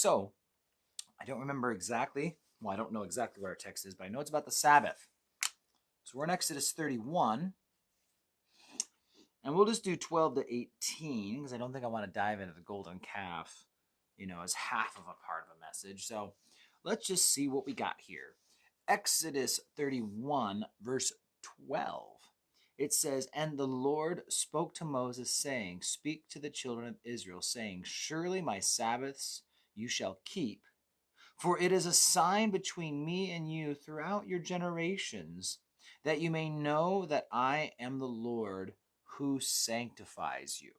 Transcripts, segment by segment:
So, I don't remember exactly, well, I don't know exactly what our text is, but I know it's about the Sabbath. So we're in Exodus 31, and we'll just do 12 to 18, because I don't think I want to dive into the golden calf, as half of a part of a message. So let's just see what we got here. Exodus 31, verse 12. It says, "And the Lord spoke to Moses, saying, Speak to the children of Israel, saying, Surely my Sabbaths you shall keep, for it is a sign between me and you throughout your generations, that you may know that I am the Lord who sanctifies you."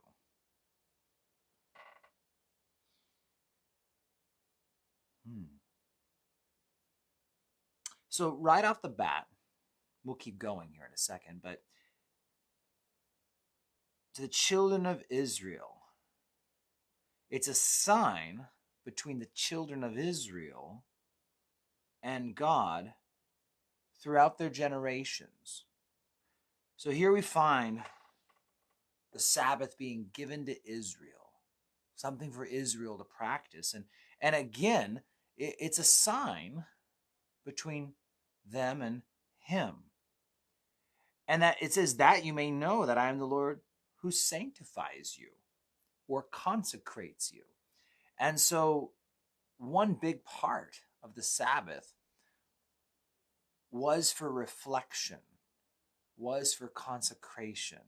So right off the bat, we'll keep going here in a second, but to the children of Israel, it's a sign between the children of Israel and God throughout their generations. So here we find the Sabbath being given to Israel, something for Israel to practice. And again, it's a sign between them and him. And that it says that you may know that I am the Lord who sanctifies you or consecrates you. And so one big part of the Sabbath was for reflection, was for consecration,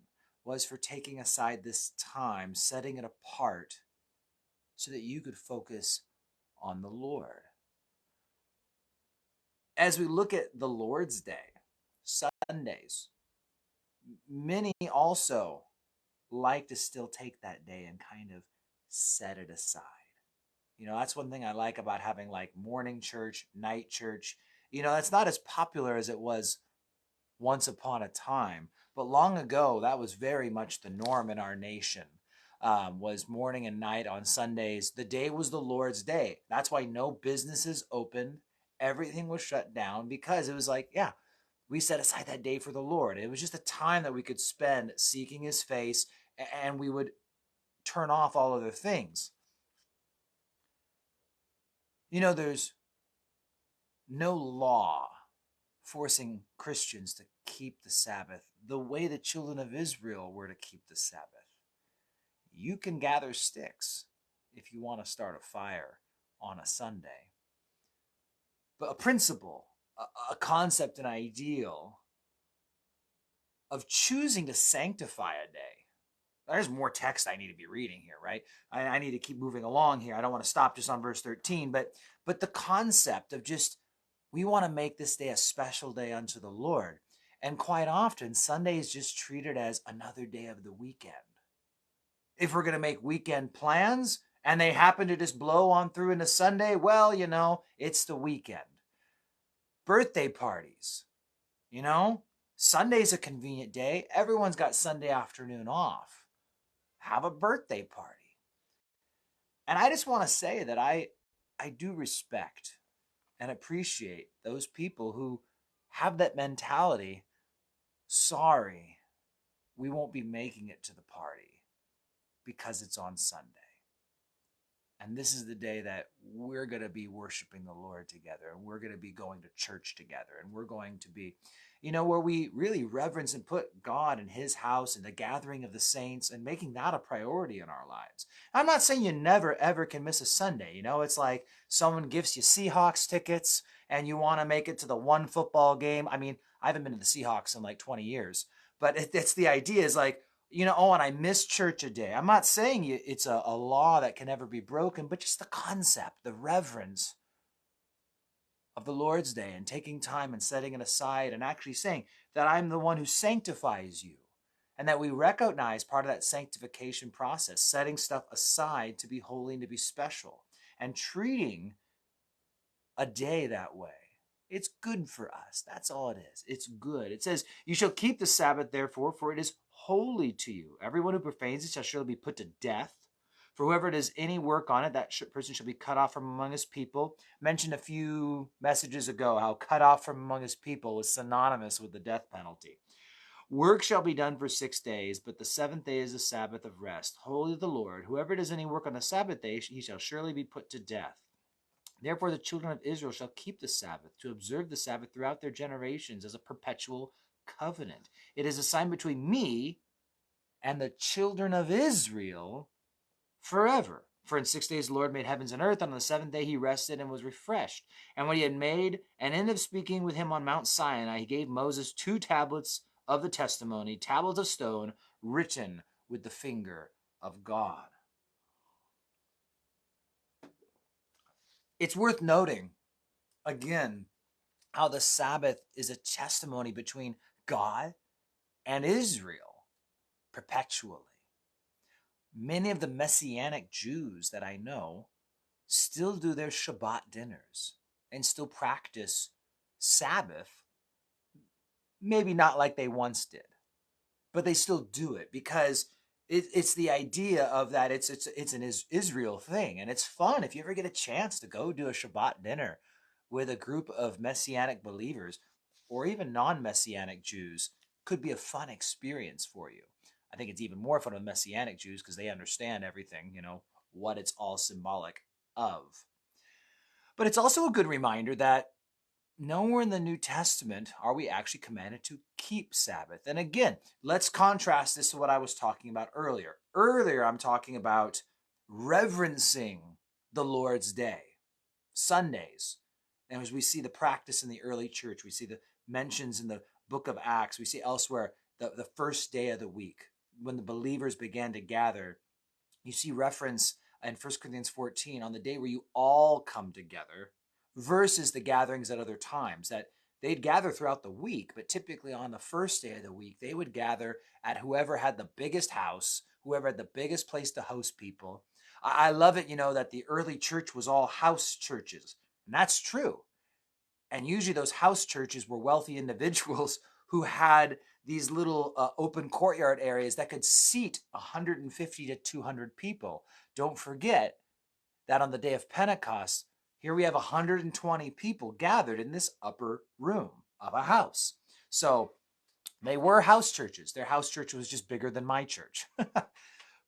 was for taking aside this time, setting it apart so that you could focus on the Lord. As we look at the Lord's Day, Sundays, many also like to still take that day and kind of set it aside. That's one thing I like about having like morning church, night church. That's not as popular as it was once upon a time, but long ago, that was very much the norm in our nation, was morning and night on Sundays. The day was the Lord's Day. That's why no businesses opened. Everything was shut down because it was like, yeah, we set aside that day for the Lord. It was just a time that we could spend seeking his face, and we would turn off all other things. There's no law forcing Christians to keep the Sabbath the way the children of Israel were to keep the Sabbath. You can gather sticks if you want to start a fire on a Sunday. But a principle, a concept, an ideal of choosing to sanctify a day. There's more text I need to be reading here, right? I need to keep moving along here. I don't want to stop just on verse 13, but the concept of just, we want to make this day a special day unto the Lord. And quite often, Sunday is just treated as another day of the weekend. If we're going to make weekend plans and they happen to just blow on through into Sunday, well, it's the weekend. Birthday parties, Sunday's a convenient day. Everyone's got Sunday afternoon off. Have a birthday party. And I just want to say that I do respect and appreciate those people who have that mentality. Sorry, we won't be making it to the party because it's on Sunday. And this is the day that we're going to be worshiping the Lord together, and we're going to be going to church together, and we're going to be, where we really reverence and put God in his house and the gathering of the saints and making that a priority in our lives. I'm not saying you never, ever can miss a Sunday. It's like someone gives you Seahawks tickets and you want to make it to the one football game. I mean, I haven't been to the Seahawks in like 20 years, but it's the idea is like, and I missed church a day. I'm not saying it's a law that can never be broken, but just the concept, the reverence of the Lord's Day and taking time and setting it aside and actually saying that I'm the one who sanctifies you, and that we recognize part of that sanctification process, setting stuff aside to be holy and to be special and treating a day that way. It's good for us. That's all it is. It's good. It says, "You shall keep the Sabbath, therefore, for it is holy to you. Everyone who profanes it shall surely be put to death. For whoever does any work on it, that person shall be cut off from among his people." Mentioned a few messages ago how cut off from among his people was synonymous with the death penalty. Work shall be done for 6 days, but the seventh day is a Sabbath of rest, holy to the Lord. Whoever does any work on the Sabbath day, he shall surely be put to death. Therefore the children of Israel shall keep the Sabbath, to observe the Sabbath throughout their generations as a perpetual covenant. It is a sign between me and the children of Israel forever. For in 6 days the Lord made heavens and earth. On the seventh day he rested and was refreshed. And when he had made an end of speaking with him on Mount Sinai, he gave Moses 2 tablets of the testimony, tablets of stone, written with the finger of God. It's worth noting, again, how the Sabbath is a testimony between God and Israel perpetually. Many of the Messianic Jews that I know still do their Shabbat dinners and still practice Sabbath, maybe not like they once did, but they still do it because it's the idea of that it's an Israel thing, and it's fun. If you ever get a chance to go do a Shabbat dinner with a group of Messianic believers or even non-Messianic Jews, could be a fun experience for you. I think it's even more fun with Messianic Jews because they understand everything, what it's all symbolic of. But it's also a good reminder that nowhere in the New Testament are we actually commanded to keep Sabbath. And again, let's contrast this to what I was talking about earlier. Earlier, I'm talking about reverencing the Lord's Day, Sundays. And as we see the practice in the early church, we see the mentions in the book of Acts, we see elsewhere the first day of the week, when the believers began to gather. You see reference in 1 Corinthians 14 on the day where you all come together versus the gatherings at other times, that they'd gather throughout the week, but typically on the first day of the week, they would gather at whoever had the biggest house, whoever had the biggest place to host people. I love it, that the early church was all house churches, and that's true. And usually those house churches were wealthy individuals who had these little open courtyard areas that could seat 150 to 200 people. Don't forget that on the day of Pentecost, here we have 120 people gathered in this upper room of a house. So they were house churches. Their house church was just bigger than my church.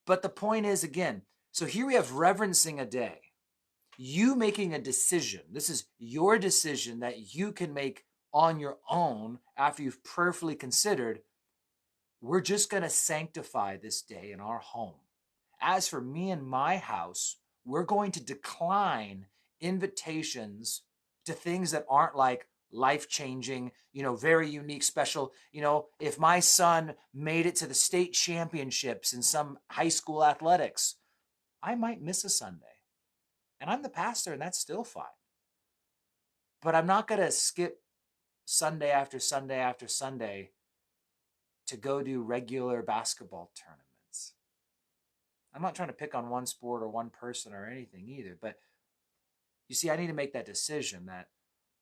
But the point is, again, so here we have reverencing a day. You making a decision. This is your decision that you can make on your own after you've prayerfully considered, we're just going to sanctify this day in our home. As for me and my house, we're going to decline invitations to things that aren't like life-changing, very unique, special. If my son made it to the state championships in some high school athletics, I might miss a Sunday. And I'm the pastor, and that's still fine. But I'm not going to skip Sunday after Sunday after Sunday to go do regular basketball tournaments. I'm not trying to pick on one sport or one person or anything either, but you see, I need to make that decision that,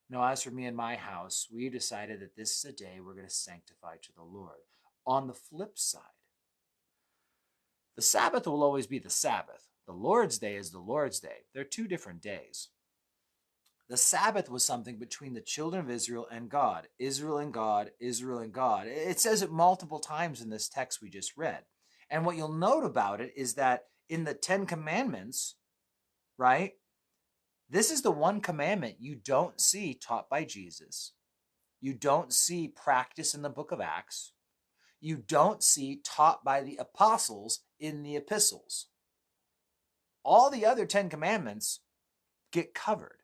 no, as for me and my house, we decided that this is a day we're going to sanctify to the Lord. On the flip side, the Sabbath will always be the Sabbath. The Lord's Day is the Lord's Day. They're 2 different days. The Sabbath was something between the children of Israel and God. Israel and God, Israel and God. It says it multiple times in this text we just read. And what you'll note about it is that in the 10 Commandments, right, this is the one commandment you don't see taught by Jesus. You don't see practice in the book of Acts. You don't see taught by the apostles in the epistles. All the other 10 commandments get covered.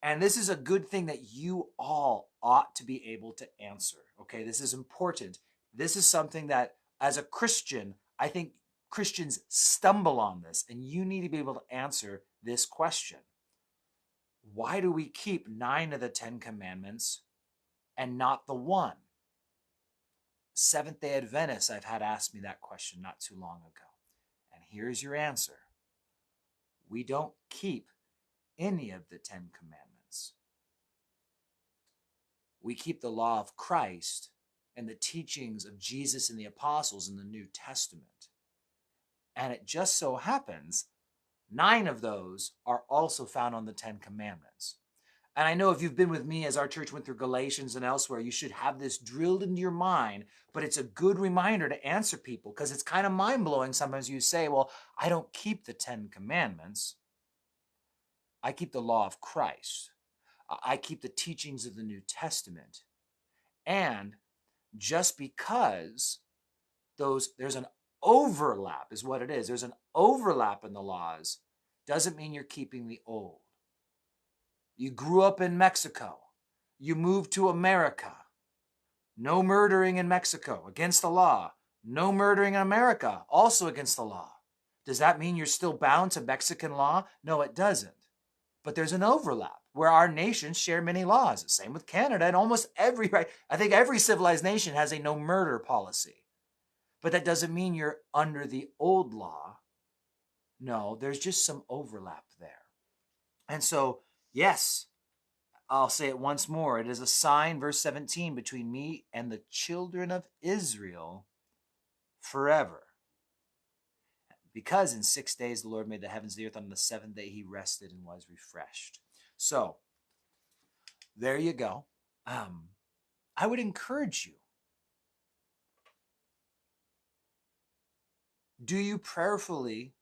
And this is a good thing that you all ought to be able to answer. Okay, this is important. This is something that, as a Christian, I think Christians stumble on this, and you need to be able to answer this question. Why do we keep 9 of the 10 commandments and not the one? Seventh-day Adventists I've had ask me that question not too long ago. And here's your answer. We don't keep any of the 10 commandments. We keep the law of Christ and the teachings of Jesus and the apostles in the New Testament. And it just so happens 9 of those are also found on the 10 commandments. And I know if you've been with me as our church went through Galatians and elsewhere, you should have this drilled into your mind, but it's a good reminder to answer people because it's kind of mind-blowing. Sometimes you say, well, I don't keep the 10 Commandments. I keep the law of Christ. I keep the teachings of the New Testament. And just because there's an overlap is what it is. There's an overlap in the laws doesn't mean you're keeping the old. You grew up in Mexico. You moved to America. No murdering in Mexico, against the law. No murdering in America, also against the law. Does that mean you're still bound to Mexican law? No, it doesn't. But there's an overlap where our nations share many laws. Same with Canada and almost I think every civilized nation has a no murder policy. But that doesn't mean you're under the old law. No, there's just some overlap there. And so, yes, I'll say it once more. It is a sign, verse 17, between me and the children of Israel forever. Because in 6 days the Lord made the heavens and the earth, on the seventh day he rested and was refreshed. So, there you go. I would encourage you. Do you prayerfully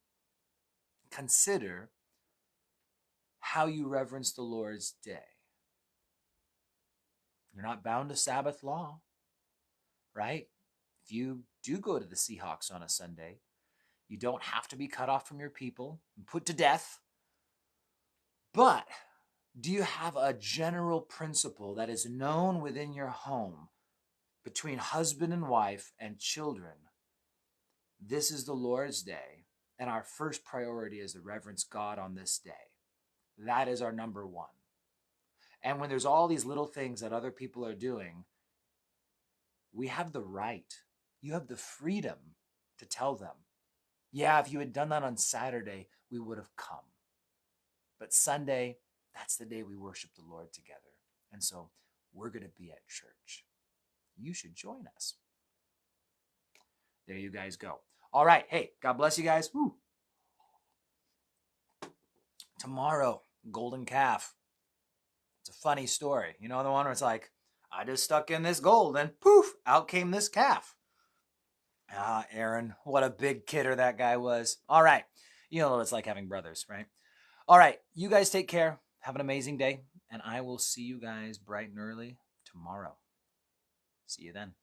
consider how you reverence the Lord's day? You're not bound to Sabbath law, right? If you do go to the Seahawks on a Sunday, you don't have to be cut off from your people and put to death. But do you have a general principle that is known within your home between husband and wife and children? This is the Lord's day, and our first priority is to reverence God on this day. That is our number one. And when there's all these little things that other people are doing, we have the right, you have the freedom to tell them, yeah, if you had done that on Saturday, we would have come. But Sunday, that's the day we worship the Lord together. And so we're going to be at church. You should join us. There you guys go. All right. Hey, God bless you guys. Woo. Tomorrow, golden calf. It's a funny story. You know the one where it's like, I just stuck in this gold and poof, out came this calf. Ah, Aaron, what a big kidder that guy was. All right. You know what it's like having brothers, right? All right. You guys take care. Have an amazing day. And I will see you guys bright and early tomorrow. See you then.